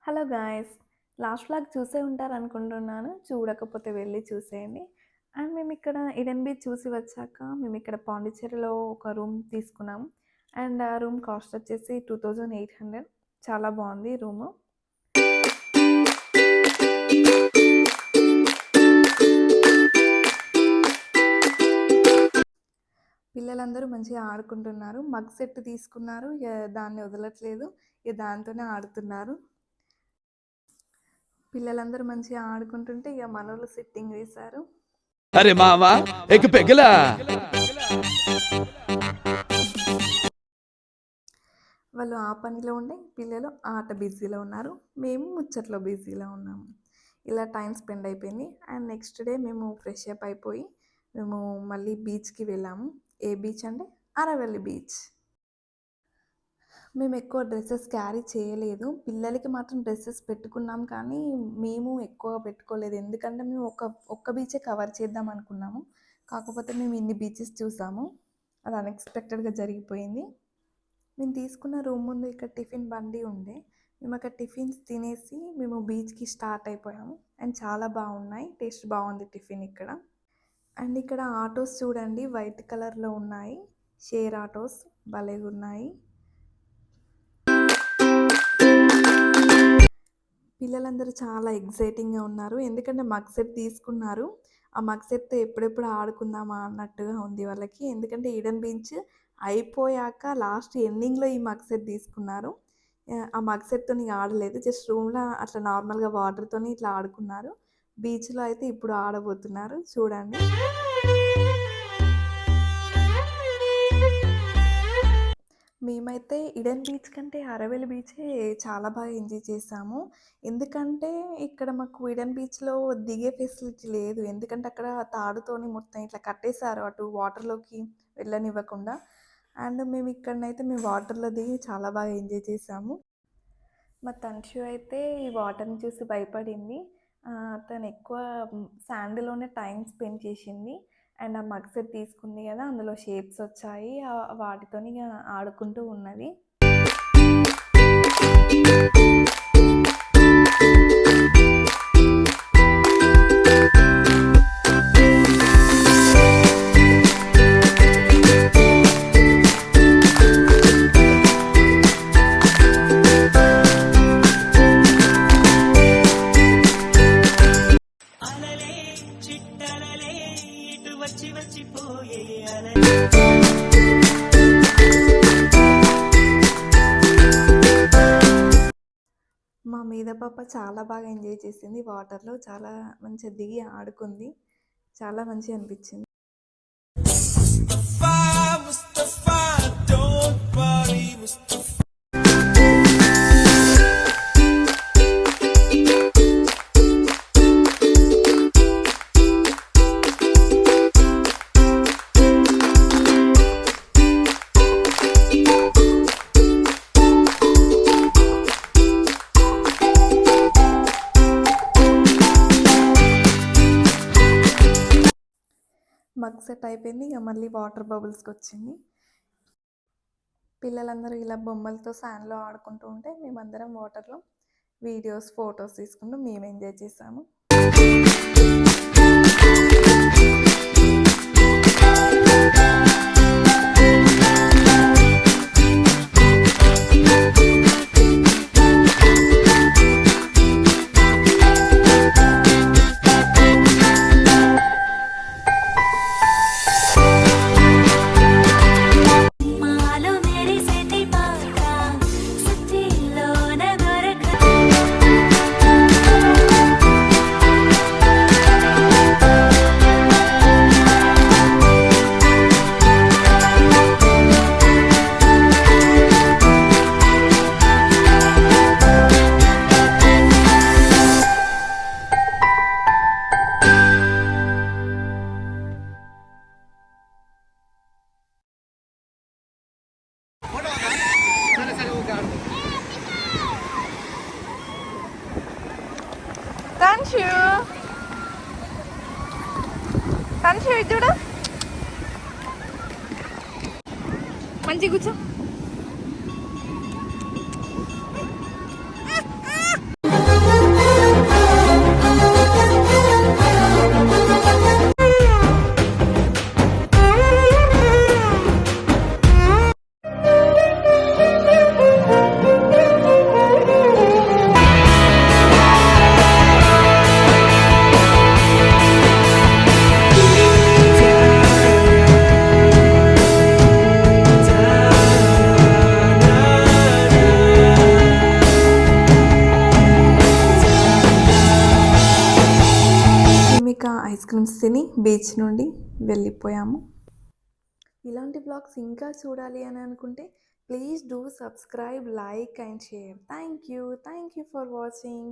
Hello guys! Last vlog చూసే ఉంటారనుకుంటున్నాను. చూడకపోతే వెళ్లి చూసేయండి. అండ్ మేమిక్కడ ఈడెన్ బీచ్ చూసి వచ్చాక మేమిక్కడ పాండిచ్చేరిలో ఒక రూమ్ తీసుకున్నాం. అండ్ ఆ రూమ్ కాస్ట్ వచ్చేసి 2800. చాలా బాగుంది రూము. పిల్లలందరూ మంచిగా ఆడుకుంటున్నారు. మగ్ సెట్ తీసుకున్నారు. ఇక దాన్ని వదలట్లేదు. ఇక దాంతోనే ఆడుతున్నారు. పిల్లలందరూ మంచిగా ఆడుకుంటుంటే ఇక మనోళ్ళు సిట్టింగ్ వేశారు. అరే మావా ఎక్ పెగలా వాళ్ళు ఆ పనిలో ఉండే, పిల్లలు ఆట బిజీలో ఉన్నారు. మేము ముచ్చట్లో బిజీలో ఉన్నాము. ఇలా టైం స్పెండ్ అయిపోయింది. అండ్ నెక్స్ట్ డే మేము ఫ్రెష్ అప్ అయిపోయి మేము మళ్ళీ బీచ్కి వెళ్ళాము. ఏ బీచ్ అంటే అరవల్లి బీచ్. మేము ఎక్కువ డ్రెస్సెస్ క్యారీ చేయలేదు. పిల్లలకి మాత్రం డ్రెస్సెస్ పెట్టుకున్నాం, కానీ మేము ఎక్కువ పెట్టుకోలేదు. ఎందుకంటే మేము ఒక్క బీచే కవర్ చేద్దాం అనుకున్నాము. కాకపోతే మేము ఇన్ని బీచెస్ చూసాము. అది అన్ఎక్స్పెక్టెడ్గా జరిగిపోయింది. మేము తీసుకున్న రూమ్ ముందు ఇక్కడ టిఫిన్ బండి ఉండే. మేము అక్కడ టిఫిన్స్ తినేసి మేము బీచ్కి స్టార్ట్ అయిపోయాము. అండ్ చాలా బాగున్నాయి, టేస్ట్ బాగుంది టిఫిన్ ఇక్కడ. అండ్ ఇక్కడ ఆటోస్ చూడండి, వైట్ కలర్లో ఉన్నాయి. షేర్ ఆటోస్ భలేగా ఉన్నాయి. పిల్లలందరూ చాలా ఎగ్జైటింగ్గా ఉన్నారు, ఎందుకంటే మగ్ సెట్ తీసుకున్నారు. ఆ మగ్ సెట్తో ఎప్పుడెప్పుడు ఆడుకుందామా అన్నట్టుగా ఉంది వాళ్ళకి. ఎందుకంటే ఈడెన్ బీచ్ అయిపోయాక లాస్ట్ ఎండింగ్లో ఈ మగ్ సెట్ తీసుకున్నారు. ఆ మగ్ సెట్తో ఆడలేదు, జస్ట్ రూమ్లో అట్లా నార్మల్గా వాటర్తో ఇట్లా ఆడుకున్నారు. బీచ్లో అయితే ఇప్పుడు ఆడబోతున్నారు చూడండి. మేమైతే ఈడెన్ బీచ్ కంటే అరవల్లి బీచే చాలా బాగా ఎంజాయ్ చేసాము. ఎందుకంటే ఇక్కడ మాకు ఈడెన్ బీచ్లో దిగే ఫెసిలిటీ లేదు. ఎందుకంటే అక్కడ తాడుతోని మొత్తం ఇట్లా కట్టేశారు, అటు వాటర్లోకి వెళ్ళనివ్వకుండా. అండ్ మేము ఇక్కడనైతే మేము వాటర్లో దిగి చాలా బాగా ఎంజాయ్ చేసాము. మా తన్షు అయితే ఈ వాటర్ని చూసి భయపడింది. తను ఎక్కువ శాండ్లోనే టైం స్పెండ్ చేసింది. అండ్ ఆ మగ్ సెట్ తీసుకుంది కదా, అందులో షేప్స్ వచ్చాయి. వాటితోని ఆడుకుంటూ ఉన్నది. మా మీద పాప చాలా బాగా ఎంజాయ్ చేసింది. వాటర్లో చాలా మంచిగా దిగి ఆడుకుంది. చాలా మంచిగా అనిపించింది. మగ్ సెట్ అయిపోయింది. ఇక మళ్ళీ వాటర్ బబుల్స్కి వచ్చింది. పిల్లలందరూ ఇలా బొమ్మలతో శాండ్లో ఆడుకుంటూ ఉంటే మేమందరం వాటర్లో వీడియోస్, ఫొటోస్ తీసుకుంటూ మేము ఎంజాయ్ చేసాము. తన్షు చూడు, మంచి కూర్చో. ఆఫ్టర్‌నూన్స్ తిని బీచ్ నుండి వెళ్ళిపోయాము. ఇలాంటి వ్లాగ్స్ ఇంకా చూడాలి అని అనుకుంటే please do subscribe, like and share. Thank you for watching.